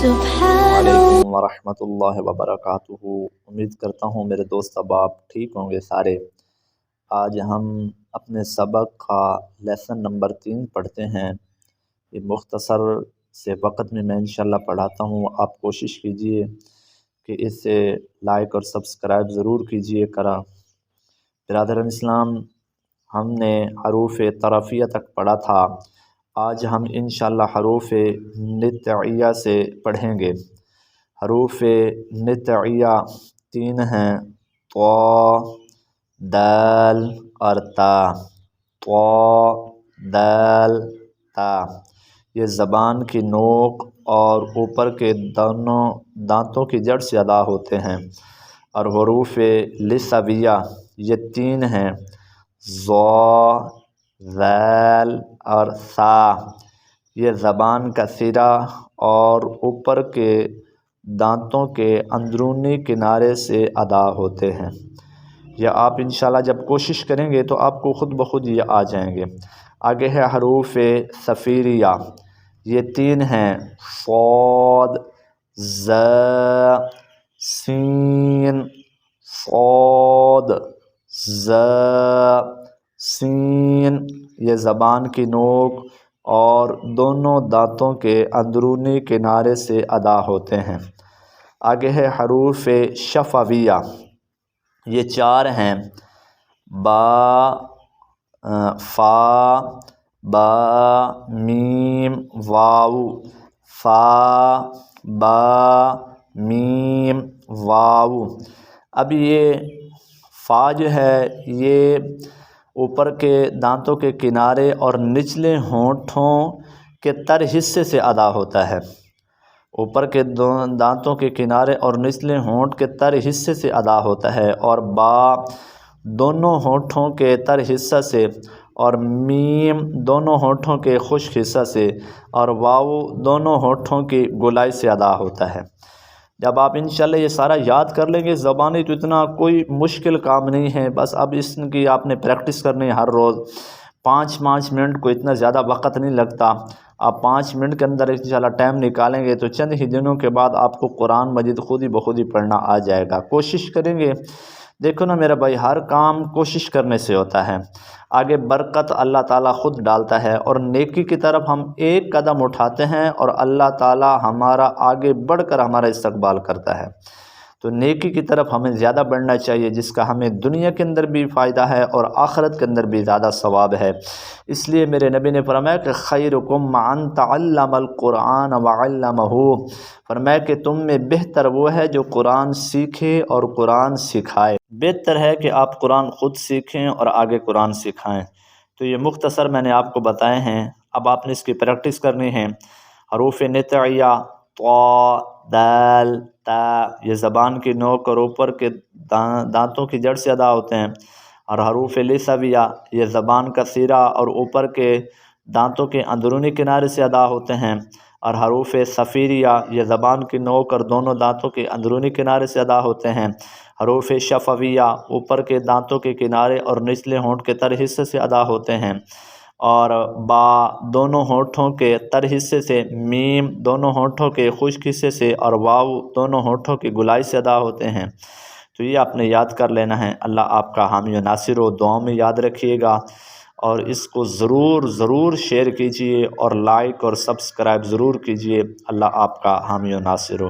वालेकुम वरहमतुल्लाहि वबरकातुहू। उम्मीद करता हूँ मेरे दोस्त अब आप ठीक होंगे सारे। आज हम अपने सबक का लेसन नंबर 3 पढ़ते हैं। ये मुख्तसर से वक़्त में मैं इंशाल्लाह पढ़ाता हूँ। आप कोशिश कीजिए कि इसे लाइक और सब्सक्राइब ज़रूर कीजिए करा। बिरादरान इस्लाम, हमने हरूफ तरफ़िया तक पढ़ा था। आज हम इंशाल्लाह हरूफ नित्इया से पढ़ेंगे। हरूफ नित्इया 3 हैं, तो, दाल और ता। तो, दाल, ता। ये ज़बान की नोक और ऊपर के दोनों दांतों की जड़ से अदा होते हैं। और हरूफ लिसविया ये 3 हैं, ज़ो, ज़ैल और सा। ये ज़बान का सिरा और ऊपर के दांतों के अंदरूनी किनारे से अदा होते हैं। या आप इंशाल्लाह जब कोशिश करेंगे तो आपको ख़ुद ब खुद ये आ जाएंगे। आगे है हरूफ सफ़ीरिया, ये 3 हैं, फ़ाद, ज़ा, सीन। फ़ाद, ज़ा, सीन। ये ज़बान की नोक और दोनों दांतों के अंदरूनी किनारे से अदा होते हैं। आगे है हरूफ शफ़विया, ये 4 हैं, बा, फ़ा, बा, मीम, वाव। फ़ा, बा, मीम, वाव। अब ये फ़ा जो है ये ऊपर के दांतों के किनारे और निचले होंठों के तर हिस्से से अदा होता है। ऊपर के दांतों के किनारे और निचले होंठ के तर हिस्से से अदा होता है। और बा दोनों होंठों के तर हिस्सा से, और मीम दोनों होंठों के खुश्क हिस्सा से, और वाव दोनों होंठों की गोलाई से अदा होता है। जब आप इंशाल्लाह ये सारा याद कर लेंगे, ज़बानी तो इतना कोई मुश्किल काम नहीं है। बस अब इसकी आपने प्रैक्टिस करनी है हर रोज़। 5-5 मिनट को इतना ज़्यादा वक़्त नहीं लगता। आप 5 मिनट के अंदर इंशाल्लाह टाइम निकालेंगे तो चंद ही दिनों के बाद आपको कुरान मजीद खुद ही बखुद ही पढ़ना आ जाएगा। कोशिश करेंगे। देखो ना मेरा भाई, हर काम कोशिश करने से होता है। आगे बरकत अल्लाह ताला ख़ुद डालता है, और नेकी की तरफ हम एक कदम उठाते हैं और अल्लाह ताला हमारा आगे बढ़कर हमारा इस्तकबाल करता है। तो नेकी की तरफ हमें ज़्यादा बढ़ना चाहिए, जिसका हमें दुनिया के अंदर भी फ़ायदा है और आखिरत के अंदर भी ज़्यादा सवाब है। इसलिए मेरे नबी ने फरमाया कि खैरुकुम मन तअल्लमल कुरान व अल्लमहू। फरमाया कि तुम में बेहतर वो है जो कुरान सीखे और कुरान सिखाए। बेहतर है कि आप कुरान ख़ुद सीखें और आगे कुरान सिखाएं। तो ये मुख्तसर मैंने आपको बताए हैं। अब आपने इसकी प्रैक्टिस करनी है। हरूफ नित्इया, तो, दाल, ता, ये ज़बान की नोक और ऊपर के दांतों की जड़ से अदा होते हैं। और हरूफ लिसविया ये ज़बान का सिरा और ऊपर के दांतों के अंदरूनी किनारे से अदा होते हैं। और हरूफ सफ़ीरिया ये ज़बान की नोक और दोनों दांतों के अंदरूनी किनारे से अदा होते हैं। हरूफ शफ़विया ऊपर के दांतों के किनारे और निचले होंठ के तर हिस्से से अदा होते हैं। और बा दोनों होंठों के तर हिस्से से, मीम दोनों होंठों के खुश्क हिस्से से, और वाव दोनों होंठों की गुलाई से अदा होते हैं। तो ये आपने याद कर लेना है। अल्लाह आपका हामी व नासिर हो। दुआओं में याद रखिएगा और इसको ज़रूर शेयर कीजिए और लाइक और सब्सक्राइब ज़रूर कीजिए। अल्लाह आपका हामी व नासिर हो।